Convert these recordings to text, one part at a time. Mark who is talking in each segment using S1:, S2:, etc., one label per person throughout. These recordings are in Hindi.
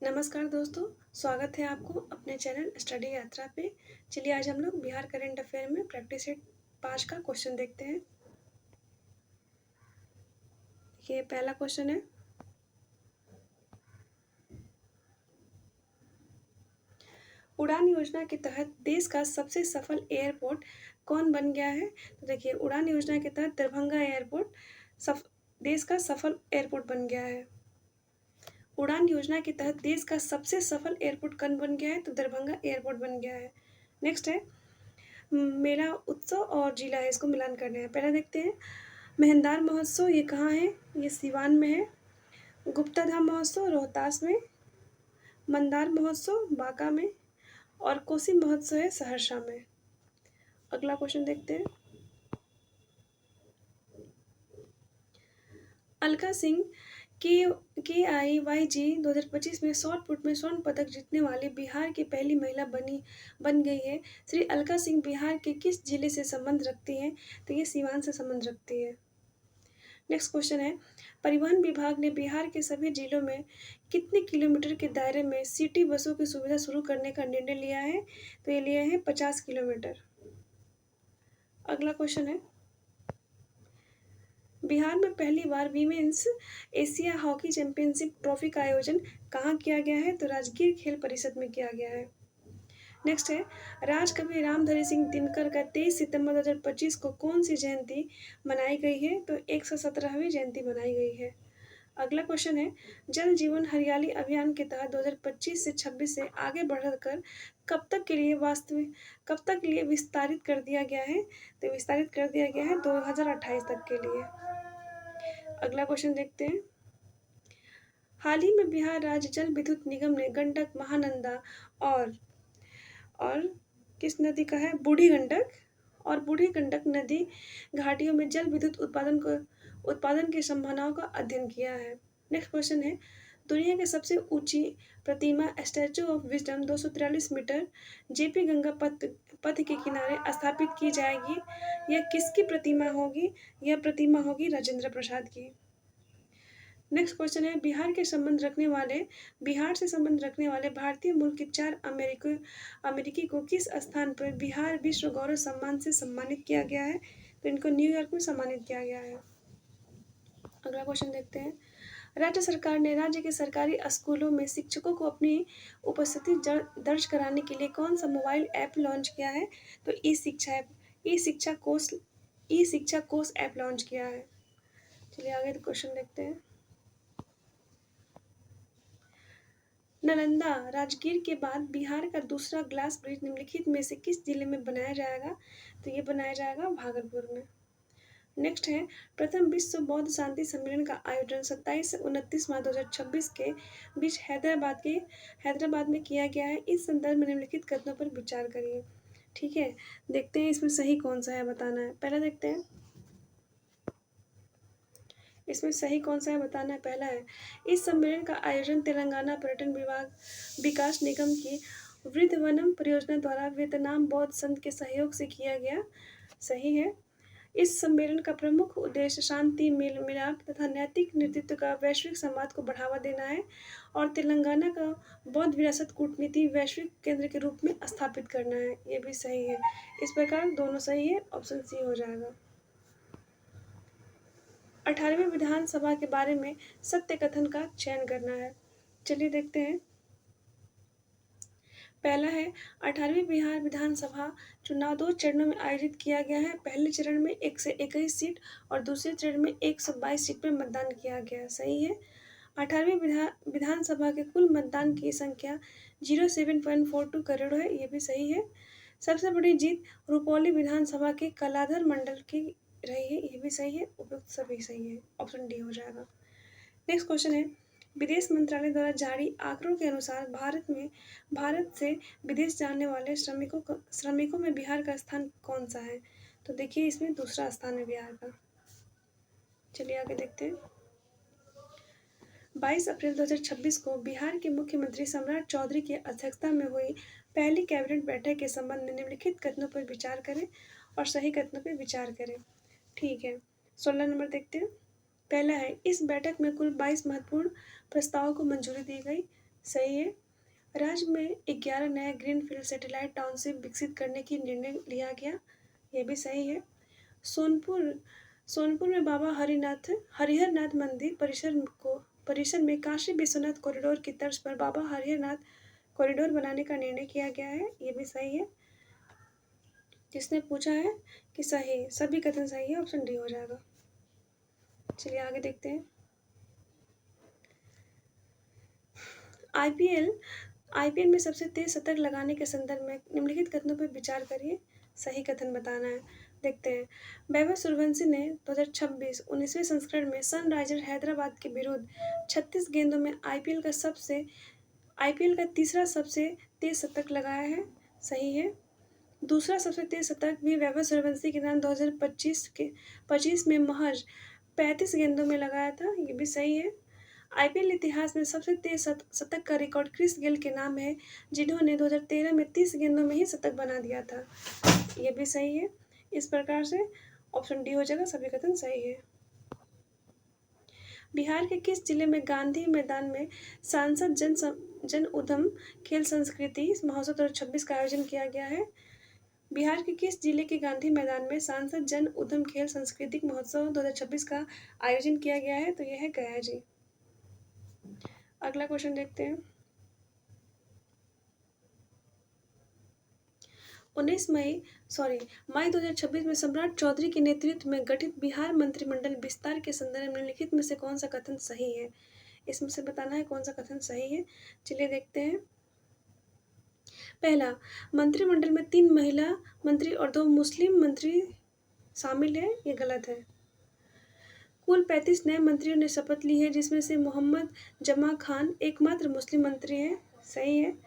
S1: नमस्कार दोस्तों, स्वागत है आपको अपने चैनल स्टडी यात्रा पे। चलिए आज हम लोग बिहार करंट अफेयर में प्रैक्टिस सेट 5 का क्वेश्चन देखते हैं। ये पहला क्वेश्चन है, उड़ान योजना के तहत देश का सबसे सफल एयरपोर्ट कौन बन गया है? तो देखिए, उड़ान योजना के तहत दरभंगा एयरपोर्ट देश का सफल एयरपोर्ट बन गया है। उड़ान योजना के तहत देश का सबसे सफल एयरपोर्ट कौन बन गया है? तो दरभंगा एयरपोर्ट बन गया है। नेक्स्ट है, मेला उत्सव और जिला है, इसको मिलान करना है। पहला देखते हैं, मेहंदार महोत्सव ये कहाँ है? ये सिवान में है। गुप्ता धाम महोत्सव रोहतास में। मंदार महोत्सव बांका में। और कोसी महोत्सव है सहरसा में। अगला क्वेश्चन देखते हैं, अलका सिंह KIYG 2025 में शॉट पुट में स्वर्ण पदक जीतने वाली बिहार की पहली महिला बन गई है। श्री अलका सिंह बिहार के किस जिले से संबंध रखती हैं? तो ये सिवान से संबंध रखती है। नेक्स्ट क्वेश्चन है, परिवहन विभाग ने बिहार के सभी जिलों में कितने किलोमीटर के दायरे में सिटी बसों की सुविधा शुरू करने का निर्णय लिया है? तो ये लिया है 50 किलोमीटर। अगला क्वेश्चन है, बिहार में पहली बार women's Asia hockey championship trophy का आयोजन कहाँ किया गया है? तो राजगीर खेल परिषद में किया गया है। नेक्स्ट है, राजकवि रामधारी सिंह दिनकर का 23 सितंबर 2025 को कौन सी जयंती मनाई गई है? तो 117वीं जयंती मनाई गई है। अगला क्वेश्चन है, जल जीवन हरियाली अभियान के तहत 2025 से 26 से आगे बढ़कर कब तक के लिए विस्तारित कर दिया गया है? तो विस्तारित कर दिया गया है 2028 तक के लिए। अगला क्वेश्चन देखते हैं, हाल ही में बिहार राज्य जल विद्युत निगम ने गंडक, महानंदा और किस नदी का है? बूढ़ी गंडक और बूढ़ी गंडक नदी घाटियों में जल विद्युत उत्पादन की संभावनाओं का अध्ययन किया है। नेक्स्ट क्वेश्चन है, दुनिया की सबसे ऊंची प्रतिमा statue of wisdom 243 meter JP Ganga Path के किनारे स्थापित की जाएगी। यह किसकी प्रतिमा होगी? यह प्रतिमा होगी राजेंद्र प्रसाद की। नेक्स्ट क्वेश्चन है, बिहार से संबंध रखने वाले भारतीय मूल के 4 अमेरिकी को किस स्थान पर बिहार विश्व गौरव सम्मान से सम्मानित किया गया है? तो इनको न्यूयॉर्क में सम्मानित किया गया है। अगला क्वेश्चन देखते हैं, राज्य सरकार ने राज्य के सरकारी स्कूलों में शिक्षकों को अपनी उपस्थिति दर्ज कराने के लिए कौन सा मोबाइल ऐप लॉन्च किया है? तो ई शिक्षा कोष ऐप लॉन्च किया है। चलिए आगे क्वेश्चन देखते हैं, नालंदा राजगीर के बाद बिहार का दूसरा ग्लास ब्रिज निम्नलिखित में से किस जिले में बनाया जाएगा? तो ये बनाया जाएगा भागलपुर में। नेक्स्ट है, प्रथम विश्व बौद्ध शांति सम्मेलन का आयोजन 27 से 29 मार्च 2026 के बीच हैदराबाद में किया गया है। इस संदर्भ में निम्नलिखित कथनों पर विचार करिए। ठीक है, देखते हैं इसमें सही कौन सा है, बताना है। पहला देखते हैं, इसमें सही कौन सा है बताना है। पहला है, इस सम्मेलन का आयोजन तेलंगाना पर्यटन विकास निगम की वृद्धवनम परियोजना द्वारा वियतनाम बौद्ध संघ के सहयोग से किया गया। सही है। इस सम्मेलन का प्रमुख उद्देश्य शांति, मेल मिलाप तथा नैतिक नेतृत्व का वैश्विक संवाद को बढ़ावा देना है और तेलंगाना का बौद्ध विरासत कूटनीति वैश्विक केंद्र के रूप में स्थापित करना है। ये भी सही है। इस प्रकार दोनों सही है, ऑप्शन सी हो जाएगा। 18वीं विधानसभा के बारे में सत्य कथन का चयन करना है। चलिए देखते हैं, पहला है, 18वीं बिहार विधानसभा चुनाव 2 चरणों में आयोजित किया गया है। पहले चरण में 121 सीट और दूसरे चरण में 122 सीट पर मतदान किया गया। सही है। 18वीं विधानसभा के कुल मतदान की संख्या 07.42 करोड़ है। ये भी सही है। सबसे बड़ी जीत रुपौली विधानसभा के कलाधर मंडल की रही है। ये भी सही है। उपयुक्त सभी सही है, ऑप्शन डी हो जाएगा। नेक्स्ट क्वेश्चन है, विदेश मंत्रालय द्वारा जारी आंकड़ों के अनुसार भारत से विदेश जाने वाले श्रमिकों में बिहार का स्थान कौन सा है? तो देखिए, इसमें दूसरा स्थान है बिहार का। चलिए आगे देखते हैं, 22 अप्रैल 2026 को बिहार के मुख्यमंत्री सम्राट चौधरी की अध्यक्षता में हुई पहली कैबिनेट बैठक के संबंध में निम्नलिखित कथनों पर विचार करें और सही कथनों पर विचार करें। ठीक है, 16 नंबर देखते हैं। पहला है, इस बैठक में कुल 22 महत्वपूर्ण प्रस्तावों को मंजूरी दी गई। सही है। राज्य में 11 नए ग्रीनफील्ड सैटेलाइट टाउनशिप विकसित करने की निर्णय लिया गया, ये भी सही है। सोनपुर सोनपुर में बाबा हरिहरनाथ मंदिर परिसर में काशी विश्वनाथ कॉरिडोर की तर्ज पर बाबा हरिहरनाथ कॉरिडोर बनाने का निर्णय किया गया है, ये भी सही है। जिसने पूछा है कि सही, सभी कथन सही है, ऑप्शन डी हो जाएगा। चलिए आगे देखते हैं। आईपीएल में सबसे तेज शतक लगाने के संदर्भ में निम्नलिखित कथनों पर विचार करिए, सही कथन बताना है। देखते हैं। वैभव सूर्यवंशी ने 2026 19वें संस्करण में सनराइजर हैदराबाद के विरुद्ध 36 गेंदों में आईपीएल का तीसरा सबसे तेज शतक लगाया है, सही है। दूसरा सबसे तेज शतक भी वैभव सूर्यवंशी के नाम 2025 में महज 35 गेंदों में लगाया था, ये भी सही है। आईपीएल इतिहास में सबसे तेज शतक का रिकॉर्ड क्रिस गेल के नाम है, जिन्होंने 2013 में 30 गेंदों में ही शतक बना दिया था, ये भी सही है। इस प्रकार से ऑप्शन डी हो जाएगा, सभी कथन सही है। बिहार के किस जिले में गांधी मैदान में सांसद जन उद्यम खेल संस्कृति महोत्सव 2026 का आयोजन किया गया है? बिहार के किस जिले के गांधी मैदान में सांसद जन उद्यम खेल सांस्कृतिक महोत्सव 2026 का आयोजन किया गया है? तो यह है गया जी। अगला क्वेश्चन देखते हैं। 19 मई 2026 में सम्राट चौधरी के नेतृत्व में गठित बिहार मंत्रिमंडल विस्तार के संदर्भ में निम्नलिखित में से कौन सा कथन सही है? इसमें से बताना है कौन सा कथन सही है। चलिए देखते हैं। पहला, मंत्रिमंडल में 3 महिला मंत्री और 2 मुस्लिम मंत्री शामिल है, ये गलत है। कुल 35 नए मंत्रियों ने शपथ ली है, जिसमें से मोहम्मद जमा खान एकमात्र मुस्लिम मंत्री हैं, सही है।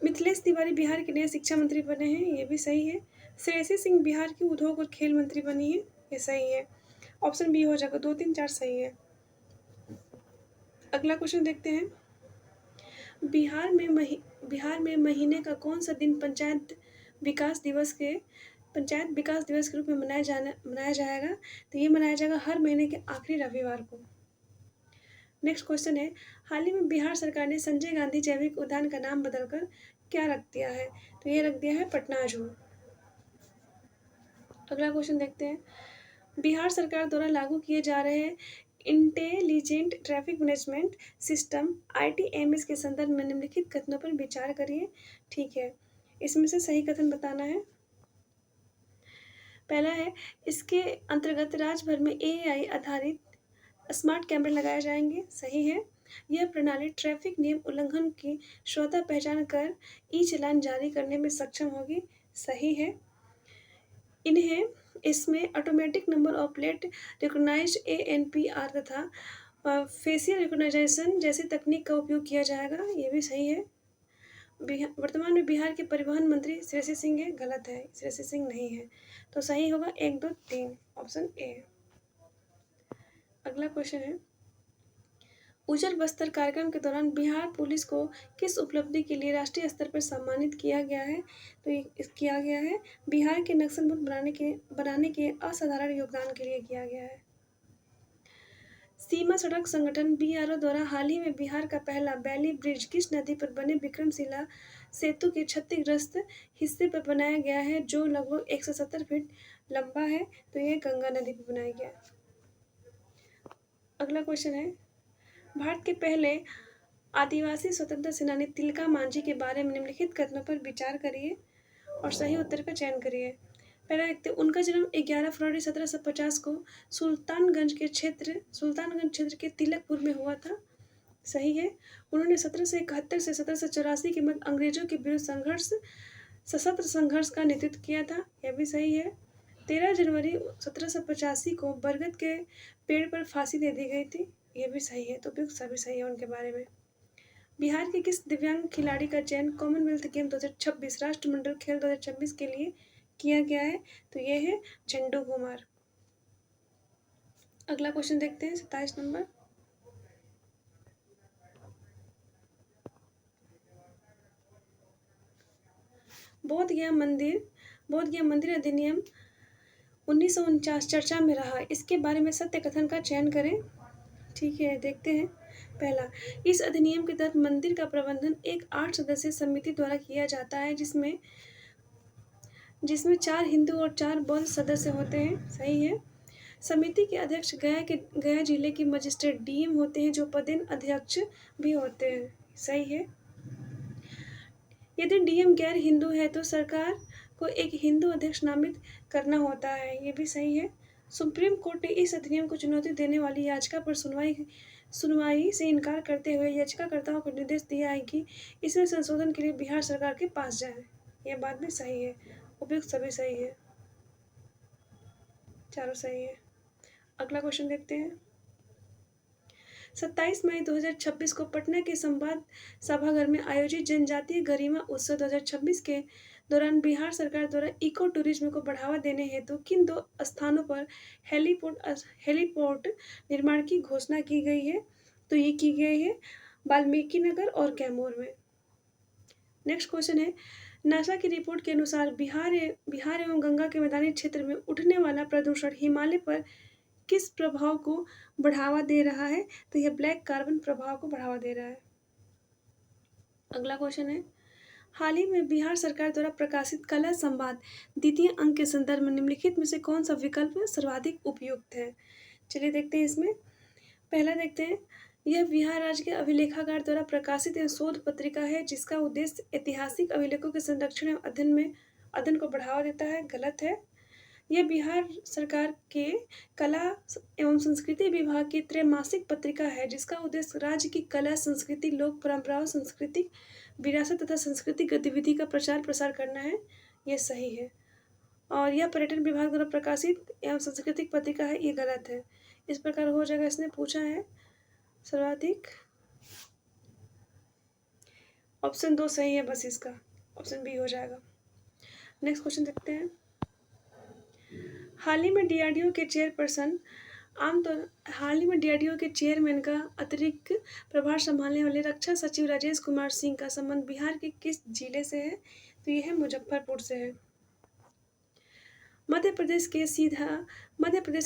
S1: मिथिलेश तिवारी बिहार के नए शिक्षा मंत्री बने हैं, ये भी सही है। श्रेयसी सिंह बिहार की उद्योग और खेल मंत्री बनी है, ये सही है। ऑप्शन बी हो जाएगा, 2, 3, 4 सही है। अगला क्वेश्चन देखते हैं। बिहार में महीने का कौन सा दिन पंचायत विकास दिवस के रूप में मनाया जाएगा? तो ये मनाया जाएगा हर महीने के आखिरी रविवार को। नेक्स्ट क्वेश्चन है, हाल ही में बिहार सरकार ने संजय गांधी जैविक उद्यान का नाम बदलकर क्या रख दिया है? तो ये रख दिया है पटना जू। अगला क्वेश्चन देखते हैं। बिहार सरकार द्वारा लागू किए जा रहे intelligent traffic management system ITMS के संदर्भ में निम्नलिखित कथनों पर विचार करिए, ठीक है। इसमें से सही कथन बताना है। पहला है, इसके अंतर्गत राज्य भर में AI आधारित स्मार्ट कैमरे लगाए जाएंगे, सही है। यह प्रणाली ट्रैफिक नियम उल्लंघन की स्वतः पहचान कर चालान जारी करने में सक्षम होगी, सही है। इसमें automatic number of plate recognise ANPR तथा फेशियल रिकॉग्नाइजेशन जैसी तकनीक का उपयोग किया जाएगा, ये भी सही है। वर्तमान में बिहार के परिवहन मंत्री श्रेयसी सिंह है, गलत है, श्रेयसी सिंह नहीं है। तो सही होगा 1, 2, 3, ऑप्शन ए। अगला क्वेश्चन है, उज्जवल बस्तर कार्यक्रम के दौरान बिहार पुलिस को किस उपलब्धि के लिए राष्ट्रीय स्तर पर सम्मानित किया गया है? तो ये किया गया है बिहार के नक्सल मुक्त बनाने के असाधारण योगदान के लिए किया गया है। सीमा सड़क संगठन BRO द्वारा हाल ही में बिहार का पहला बैली ब्रिज किस नदी पर बने विक्रमशिला सेतु के क्षतिग्रस्त हिस्से पर बनाया गया है, जो लगभग 170 फीट लंबा है? तो यह गंगा नदी पर बनाया गया है। अगला क्वेश्चन है, भारत के पहले आदिवासी स्वतंत्रता सेनानी तिलका मांझी के बारे में निम्नलिखित कथनों पर विचार करिए और सही उत्तर का चयन करिए। पहला देखते हैं, उनका जन्म 11 फरवरी 1750 को सुल्तानगंज क्षेत्र के तिलकपुर में हुआ था, सही है। उन्होंने 1771 से 1784 के मध्य अंग्रेजों के विरुद्ध सशस्त्र संघर्ष का नेतृत्व किया था, यह भी सही है। 13 जनवरी 1785 को बरगद के पेड़ पर फांसी दे दी गई थी, ये भी सही है। तो सभी सही है उनके बारे में। बिहार के किस दिव्यांग खिलाड़ी का चयन कॉमनवेल्थ गेम 2026 राष्ट्रमंडल खेल 2026 के लिए किया गया है? तो ये है झंडू कुमार। अगला क्वेश्चन देखते हैं, 27 नंबर। बोध गया मंदिर अधिनियम 1949 चर्चा में रहा, इसके बारे में सत्य कथन का चयन करें, ठीक है। देखते हैं, पहला, इस अधिनियम के तहत मंदिर का प्रबंधन एक 8 सदस्यीय समिति द्वारा किया जाता है जिसमें जिसमें 4 हिंदू और 4 बौद्ध सदस्य होते हैं। सही है। समिति के अध्यक्ष गया जिले के मजिस्ट्रेट डीएम होते हैं जो पदेन अध्यक्ष भी होते हैं। सही है। यदि डीएम गैर हिंदू है तो सरकार को एक हिंदू अध्यक्ष नामित करना होता है। ये भी सही है। सुप्रीम कोर्ट ने इस अधिनियम को चुनौती देने वाली याचिका पर सुनवाई से इनकार करते हुए याचिकाकर्ताओं को निर्देश दिया है कि इसमें संशोधन के लिए बिहार सरकार के पास जाएं। यह बात भी सही है। उपयुक्त सभी सही है, चारों सही है। अगला क्वेश्चन देखते हैं। 27 मई 2026 को पटना के संवाद सभागार में आयोजित जनजातीय गरिमा उत्सव 2026 के दौरान बिहार सरकार द्वारा इको टूरिज्म को बढ़ावा देने हेतु किन 2 स्थानों पर हेलीपोर्ट निर्माण की घोषणा की गई है? तो ये की गई है वाल्मीकि नगर और कैमूर में। नेक्स्ट क्वेश्चन है, नासा की रिपोर्ट के अनुसार बिहार एवं गंगा के मैदानी क्षेत्र में उठने वाला प्रदूषण हिमालय पर किस प्रभाव को बढ़ावा दे रहा है? तो यह ब्लैक कार्बन प्रभाव को बढ़ावा दे रहा है। अगला क्वेश्चन है, हाल ही में बिहार सरकार द्वारा प्रकाशित कला संवाद द्वितीय अंक के संदर्भ में निम्नलिखित में से कौन सा विकल्प सर्वाधिक उपयुक्त है? चलिए देखते हैं इसमें। पहला देखते हैं, यह बिहार राज्य के अभिलेखागार द्वारा प्रकाशित एक शोध पत्रिका है जिसका उद्देश्य ऐतिहासिक अभिलेखों के संरक्षण एवं अध्ययन को बढ़ावा देता है। गलत है। यह बिहार सरकार के कला एवं संस्कृति विभाग की त्रैमासिक पत्रिका है जिसका उद्देश्य राज्य की कला, संस्कृति, लोक परंपराओं, सांस्कृतिक विरासत तथा सांस्कृतिक गतिविधि का प्रचार प्रसार करना है। यह सही है। और यह पर्यटन विभाग द्वारा प्रकाशित एवं सांस्कृतिक पत्रिका है। ये गलत है। इस प्रकार हो जाएगा। इसने पूछा है सर्वाधिक, ऑप्शन 2 सही है बस, इसका ऑप्शन बी हो जाएगा। नेक्स्ट क्वेश्चन देखते हैं। हाल ही में डीआरडीओ के चेयरमैन का अतिरिक्त प्रभार संभालने वाले रक्षा सचिव राजेश कुमार सिंह का संबंध बिहार के किस जिले से है? तो यह है मुजफ्फरपुर से है। मध्य प्रदेश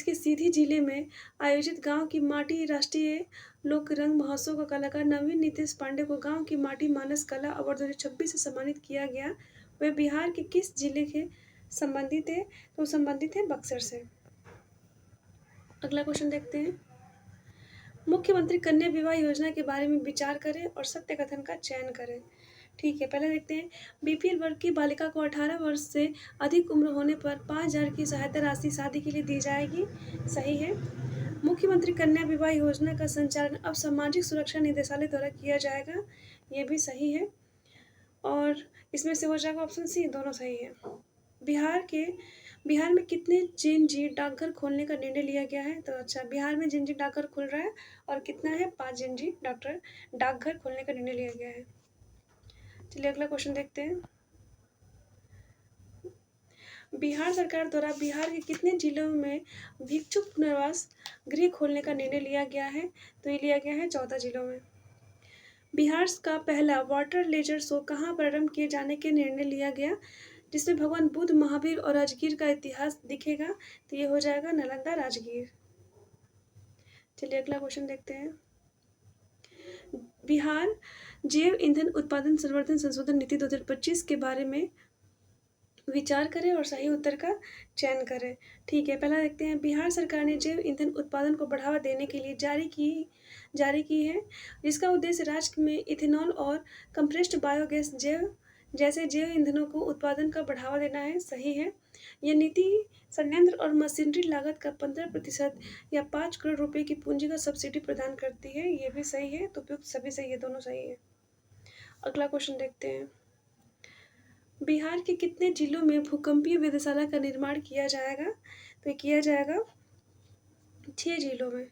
S1: के सीधी जिले में आयोजित गांव की माटी राष्ट्रीय लोक रंग महोत्सव का कलाकार नवीन नीतीश पांडे को गांव की माटी मानस कला अवार्ड 2026 से सम्मानित किया गया। वे बिहार के किस जिले के संबंधित है? तो संबंधित है बक्सर से। अगला क्वेश्चन देखते हैं। मुख्यमंत्री कन्या विवाह योजना के बारे में विचार करें और सत्य कथन का चयन करें। ठीक है, पहले देखते हैं। बीपीएल वर्ग की बालिका को 18 वर्ष से अधिक उम्र होने पर 5,000 की सहायता राशि शादी के लिए दी जाएगी। सही है। मुख्यमंत्री कन्या विवाह योजना का संचालन अब सामाजिक सुरक्षा निदेशालय द्वारा किया जाएगा। ये भी सही है। और इसमें से हो जाएगा ऑप्शन सी, दोनों सही है। बिहार में कितने जेएनजी डाकघर खोलने का निर्णय लिया गया है? तो अच्छा, बिहार में जेएनजी डाकघर खुल रहा है और कितना है? 5 जेएनजी डाकघर खोलने का निर्णय लिया गया है। चलिए अगला क्वेश्चन देखते हैं। बिहार सरकार द्वारा बिहार के कितने जिलों में भिक्षुक पुनर्वास गृह खोलने का निर्णय लिया गया है? तो ये लिया गया है 14 जिलों में। बिहार का पहला वाटर लेजर शो कहाँ प्रारंभ किए जाने के निर्णय लिया गया जिसमें भगवान बुद्ध, महावीर और राजगीर का इतिहास दिखेगा? तो ये हो जाएगा नालंदा राजगीर। चलिए अगला क्वेश्चन देखते हैं। बिहार जैव ईंधन उत्पादन संवर्धन संशोधन नीति 2025 के बारे में विचार करें और सही उत्तर का चयन करें। ठीक है, पहला देखते हैं। बिहार सरकार ने जैव ईंधन उत्पादन को बढ़ावा देने के लिए जारी की है जिसका उद्देश्य राज्य में इथेनॉल और कंप्रेस्ड बायोगैस जैसे जैव ईंधनों को उत्पादन का बढ़ावा देना है। सही है। यह नीति संयंत्र और मशीनरी लागत का 15% या 5 करोड़ रुपए की पूंजीगत सब्सिडी प्रदान करती है। ये भी सही है। तो उपयुक्त सभी सही है, दोनों सही है। अगला क्वेश्चन देखते हैं। बिहार के कितने जिलों में भूकंपीय वेधशाला का निर्माण किया जाएगा? तो किया जाएगा 6 जिलों में।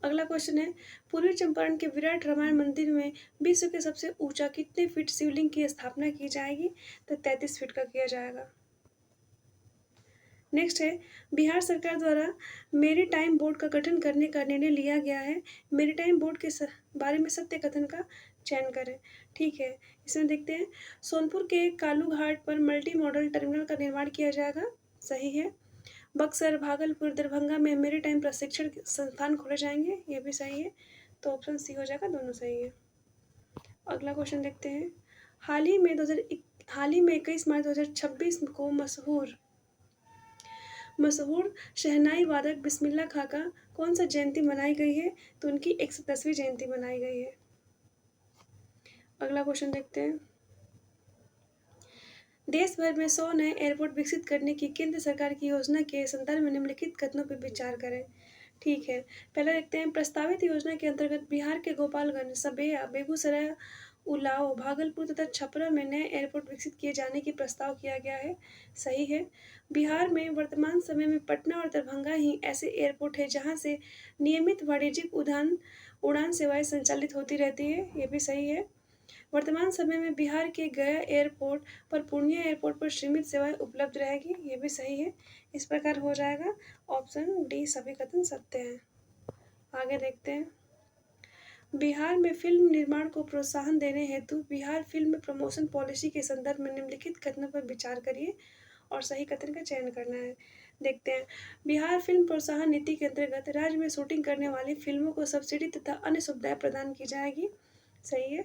S1: अगला क्वेश्चन है। पूर्वी चंपारण के विराट रामायण मंदिर में विश्व के सबसे ऊंचा कितने फीट शिवलिंग की स्थापना की जाएगी? तो 33 फीट का किया जाएगा। नेक्स्ट है। बिहार सरकार द्वारा मेरीटाइम बोर्ड का गठन करने का निर्णय लिया गया है। मेरीटाइम बोर्ड के बारे में सत्य कथन का चयन करें। ठीक है, इसमें देखते हैं। सोनपुर के कालू घाट पर मल्टी मॉडल टर्मिनल का निर्माण किया जाएगा। सही है। बक्सर, भागलपुर, दरभंगा में मेरीटाइम प्रशिक्षण संस्थान खोले जाएंगे, ये भी सही है। तो ऑप्शन सी हो जाएगा, दोनों सही है। अगला क्वेश्चन देखते हैं। हाल ही में 21 मार्च 2026 को मशहूर शहनाई वादक बिस्मिल्लाह खां का कौन सा जयंती मनाई गई है? तो उनकी 110वीं जयंती मनाई गई है। अगला क्वेश्चन देखते हैं। देश भर में 100 नए एयरपोर्ट विकसित करने की केंद्र सरकार की योजना के संदर्भ में निम्नलिखित कथनों पर विचार करें। ठीक है, पहले देखते हैं। प्रस्तावित योजना के अंतर्गत बिहार के गोपालगंज, सबेया, बेगूसराय, उलाओ, भागलपुर तथा छपरा में नए एयरपोर्ट विकसित किए जाने की प्रस्ताव किया गया है। सही है। बिहार में वर्तमान समय में पटना और दरभंगा ही ऐसे एयरपोर्ट है जहां से नियमित वाणिज्यिक उड़ान सेवाएं संचालित होती रहती है, ये भी सही है। वर्तमान समय में बिहार के गया एयरपोर्ट पर पूर्णिया एयरपोर्ट पर सीमित सेवाएं उपलब्ध रहेगी, ये भी सही है। इस प्रकार हो जाएगा ऑप्शन डी, सभी कथन सत्य हैं। आगे देखते हैं। बिहार में फिल्म निर्माण को प्रोत्साहन देने हेतु बिहार फिल्म प्रमोशन पॉलिसी के संदर्भ में निम्नलिखित कथनों पर विचार करिए और सही कथन का चयन करना है। देखते हैं। बिहार फिल्म प्रोत्साहन नीति के अंतर्गत राज्य में शूटिंग करने वाली फिल्मों को सब्सिडी तथा अन्य सुविधाएं प्रदान की जाएगी। सही है।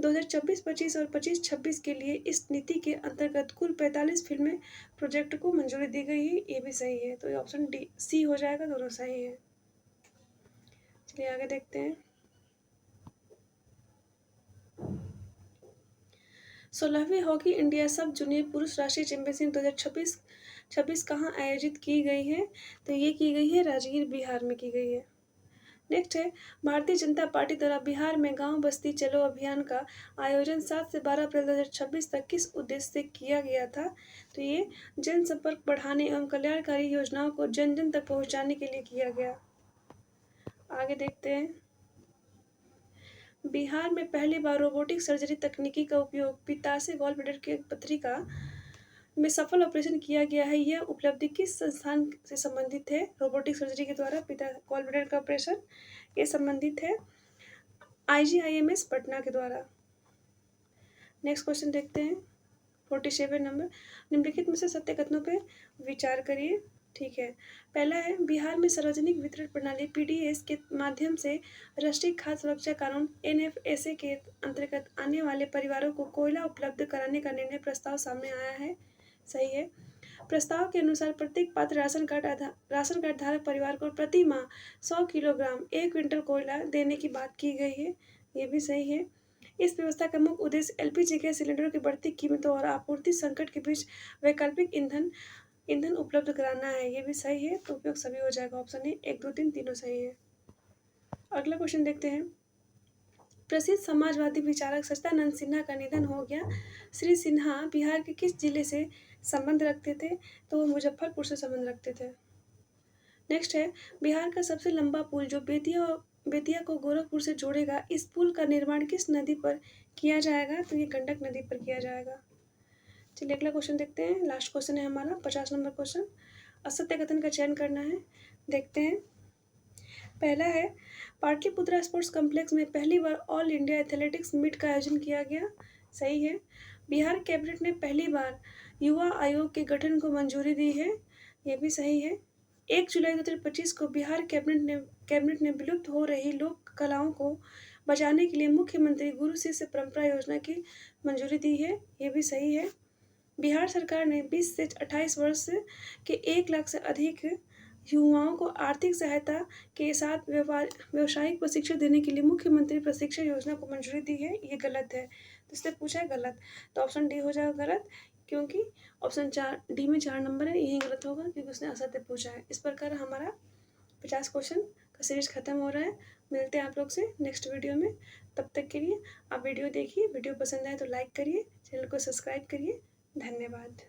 S1: 2024-25 और 25-26 के लिए इस नीति के अंतर्गत कुल 45 फिल्में प्रोजेक्ट को मंजूरी दी गई है, ये भी सही है। तो ये ऑप्शन डी, सी हो जाएगा, दोनों सही है। चलिए आगे देखते हैं। 16वीं हॉकी इंडिया सब जूनियर पुरुष राष्ट्रीय चैंपियनशिप 2026 कहाँ आयोजित की गई है? तो ये की गई है राजगीर, बिहार में की गई है। नेक्स्ट है। भारतीय जनता पार्टी द्वारा बिहार में गांव बस्ती चलो अभियान का आयोजन 7 से 12 अप्रैल 2026 तक किस उद्देश्य से किया गया था? तो ये जनसंपर्क बढ़ाने एवं कल्याणकारी योजनाओं को जन जन तक पहुंचाने के लिए किया गया। आगे देखते हैं। बिहार में पहली बार रोबोटिक सर्जरी तकनीकी का उपयोग पित्ताशय गॉल ब्लैडर के पत्रिका में सफल ऑपरेशन किया गया है। यह उपलब्धि किस संस्थान से संबंधित है? रोबोटिक सर्जरी के द्वारा गॉल ब्लैडर का ऑपरेशन, ये संबंधित है IGIMS पटना के द्वारा। नेक्स्ट क्वेश्चन देखते हैं। 47 नंबर। निम्नलिखित में से सत्य कथनों पर विचार करिए। ठीक है, पहला है। बिहार में सार्वजनिक वितरण प्रणाली PDS के माध्यम से राष्ट्रीय खाद्य सुरक्षा कानून NFSA के अंतर्गत आने वाले परिवारों को कोयला उपलब्ध कराने का निर्णय प्रस्ताव सामने आया है। सही है। प्रस्ताव के अनुसार प्रत्येक पात्र राशन कार्ड धारक परिवार को प्रति माह 100 किलोग्राम 1 क्विंटल कोयला देने की बात की गई है, ये भी सही है। इस व्यवस्था का मुख्य उद्देश्य LPG गैस सिलेंडरों की बढ़ती कीमतों और आपूर्ति संकट के बीच वैकल्पिक ईंधन उपलब्ध कराना है, ये भी सही है। तो उपयोग सभी हो जाएगा, ऑप्शन ए 1, 2, 3 तीनों सही है। अगला क्वेश्चन देखते हैं। प्रसिद्ध समाजवादी विचारक सच्चिदानंद सिन्हा का निधन हो गया। श्री सिन्हा बिहार के किस जिले से संबंध रखते थे? तो वो मुजफ्फरपुर से संबंध रखते थे। नेक्स्ट है। बिहार का सबसे लंबा पुल जो बेतिया को गोरखपुर से जोड़ेगा, इस पुल का निर्माण किस नदी पर किया जाएगा? तो ये गंडक नदी पर किया जाएगा। चलिए अगला क्वेश्चन देखते हैं। लास्ट क्वेश्चन है हमारा 50 नंबर क्वेश्चन। असत्य कथन का चयन करना है, देखते हैं। पहला है। पाटलिपुत्रा स्पोर्ट्स कॉम्प्लेक्स में पहली बार ऑल इंडिया एथलेटिक्स मीट का आयोजन किया गया। सही है। बिहार कैबिनेट ने पहली बार युवा आयोग के गठन को मंजूरी दी है, ये भी सही है। 1 जुलाई 2025 को बिहार कैबिनेट ने विलुप्त हो रही लोक कलाओं को बचाने के लिए मुख्यमंत्री गुरु शिष्य परंपरा योजना की मंजूरी दी है, ये भी सही है। बिहार सरकार ने 20 से 28 वर्ष के 1 लाख से अधिक युवाओं को आर्थिक सहायता के साथ व्यावसायिक प्रशिक्षण देने के लिए मुख्यमंत्री प्रशिक्षण योजना को मंजूरी दी है, ये गलत है। तो इससे पूछा है गलत, तो ऑप्शन डी हो जाएगा गलत, क्योंकि ऑप्शन 4 डी में 4 नंबर है, यही गलत होगा क्योंकि उसने असत्य पूछा है। इस प्रकार हमारा 50 क्वेश्चन का सीरीज खत्म हो रहा है। मिलते हैं आप लोग से नेक्स्ट वीडियो में। तब तक के लिए आप वीडियो देखिए, वीडियो पसंद आए तो लाइक करिए, चैनल को सब्सक्राइब करिए। धन्यवाद।